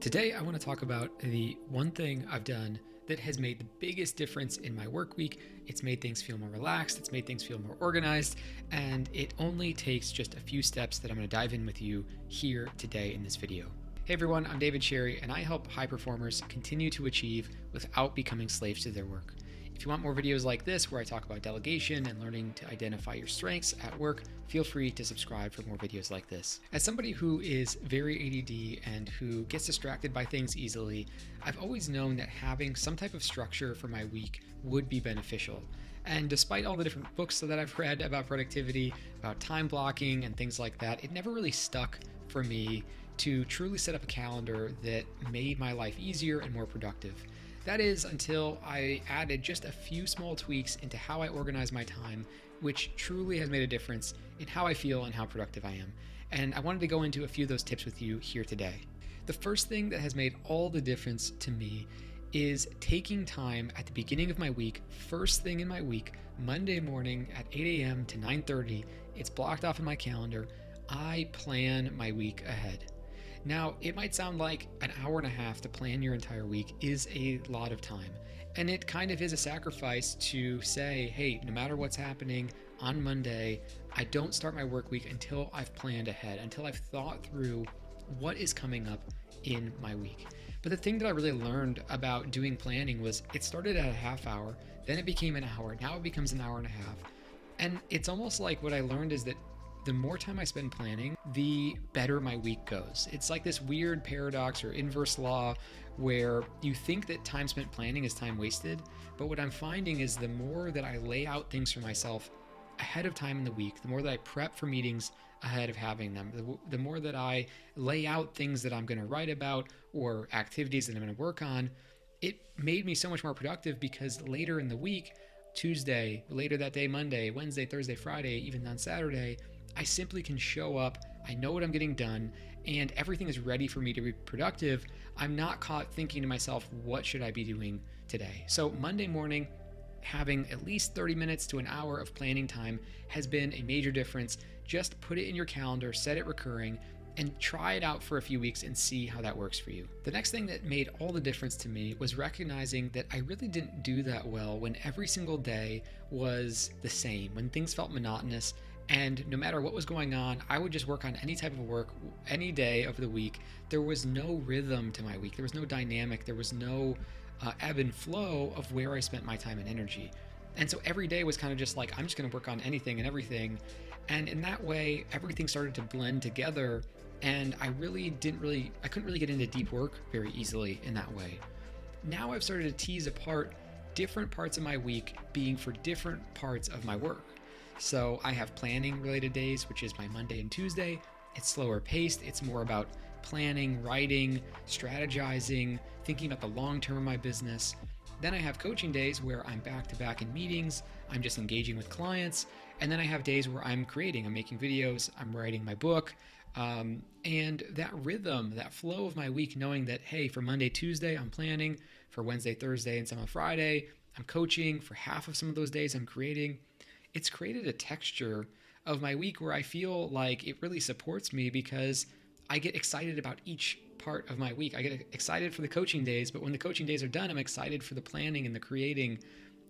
Today, I want to talk about the one thing I've done that has made the biggest difference in my work week. It's made things feel more relaxed, it's made things feel more organized, and it only takes just a few steps that I'm going to dive in with you here today in this video. Hey everyone, I'm David Sherry, and I help high performers continue to achieve without becoming slaves to their work. If you want more videos like this where I talk about delegation and learning to identify your strengths at work, feel free to subscribe for more videos like this. As somebody who is very ADD and who gets distracted by things easily, I've always known that having some type of structure for my week would be beneficial. And despite all the different books that I've read about productivity, about time blocking and things like that, it never really stuck for me to truly set up a calendar that made my life easier and more productive. That is until I added just a few small tweaks into how I organize my time, which truly has made a difference in how I feel and how productive I am. And I wanted to go into a few of those tips with you here today. The first thing that has made all the difference to me is taking time at the beginning of my week, first thing in my week, Monday morning at 8 a.m. to 9:30. It's blocked off in my calendar. I plan my week ahead. Now, it might sound like an hour and a half to plan your entire week is a lot of time. And it kind of is a sacrifice to say, hey, no matter what's happening on Monday, I don't start my work week until I've planned ahead, until I've thought through what is coming up in my week. But the thing that I really learned about doing planning was it started at a half hour, then it became an hour, now it becomes an hour and a half. And it's almost like what I learned is that the more time I spend planning, the better my week goes. It's like this weird paradox or inverse law where you think that time spent planning is time wasted, but what I'm finding is the more that I lay out things for myself ahead of time in the week, the more that I prep for meetings ahead of having them, the more that I lay out things that I'm going to write about or activities that I'm going to work on, it made me so much more productive because later in the week, Tuesday, later that day, Monday, Wednesday, Thursday, Friday, even on Saturday, I simply can show up, I know what I'm getting done, and everything is ready for me to be productive. I'm not caught thinking to myself, what should I be doing today? So Monday morning, having at least 30 minutes to an hour of planning time has been a major difference. Just put it in your calendar, set it recurring, and try it out for a few weeks and see how that works for you. The next thing that made all the difference to me was recognizing that I really didn't do that well when every single day was the same, when things felt monotonous. And no matter what was going on, I would just work on any type of work, any day of the week. There was no rhythm to my week. There was no dynamic. There was no ebb and flow of where I spent my time and energy. And so every day was kind of just like, I'm just going to work on anything and everything. And in that way, everything started to blend together. And I couldn't really get into deep work very easily in that way. Now I've started to tease apart different parts of my week being for different parts of my work. So I have planning related days, which is my Monday and Tuesday. It's slower paced. It's more about planning, writing, strategizing, thinking about the long term of my business. Then I have coaching days where I'm back to back in meetings. I'm just engaging with clients. And then I have days where I'm creating, I'm making videos, I'm writing my book. And that rhythm, that flow of my week, knowing that, hey, for Monday, Tuesday, I'm planning. For Wednesday, Thursday, and some on Friday, I'm coaching. For half of some of those days, I'm creating. It's created a texture of my week where I feel like it really supports me because I get excited about each part of my week. I get excited for the coaching days, but when the coaching days are done, I'm excited for the planning and the creating.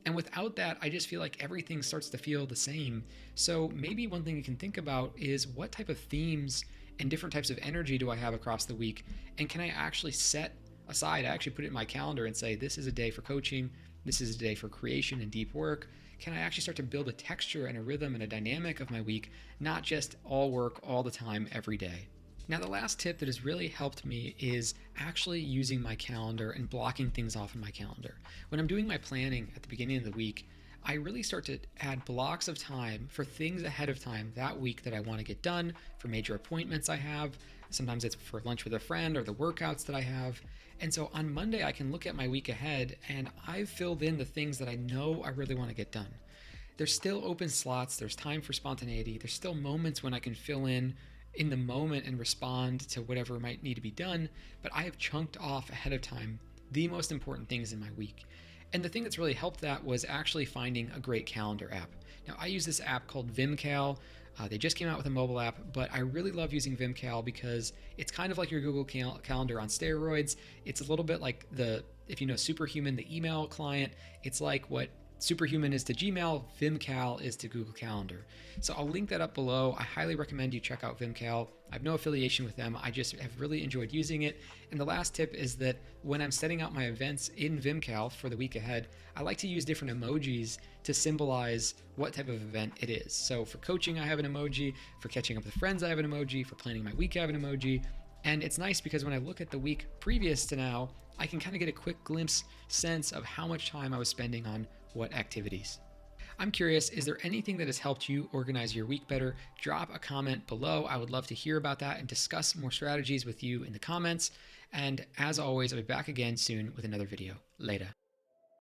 And without that, I just feel like everything starts to feel the same. So maybe one thing you can think about is what type of themes and different types of energy do I have across the week? And can I actually set aside, I actually put it in my calendar and say, this is a day for coaching. This is a day for creation and deep work. Can I actually start to build a texture and a rhythm and a dynamic of my week, not just all work all the time every day? Now, the last tip that has really helped me is actually using my calendar and blocking things off in my calendar. When I'm doing my planning at the beginning of the week, I really start to add blocks of time for things ahead of time that week that I want to get done, for major appointments I have. Sometimes it's for lunch with a friend or the workouts that I have. And so on Monday, I can look at my week ahead and I've filled in the things that I know I really want to get done. There's still open slots. There's time for spontaneity. There's still moments when I can fill in the moment and respond to whatever might need to be done. But I have chunked off ahead of time the most important things in my week. And the thing that's really helped that was actually finding a great calendar app. Now, I use this app called Vimcal. They just came out with a mobile app, but I really love using Vimcal because it's kind of like your Google Calendar on steroids. It's a little bit like if you know Superhuman, the email client, it's like what Superhuman is to Gmail, Vimcal is to Google Calendar. So I'll link that up below. I highly recommend you check out Vimcal. I have no affiliation with them. I just have really enjoyed using it. And the last tip is that when I'm setting out my events in Vimcal for the week ahead, I like to use different emojis to symbolize what type of event it is. So for coaching, I have an emoji. For catching up with friends, I have an emoji. For planning my week, I have an emoji. And it's nice because when I look at the week previous to now, I can kind of get a quick sense of how much time I was spending on what activities. I'm curious, is there anything that has helped you organize your week better? Drop a comment below. I would love to hear about that and discuss more strategies with you in the comments. And as always, I'll be back again soon with another video. Later.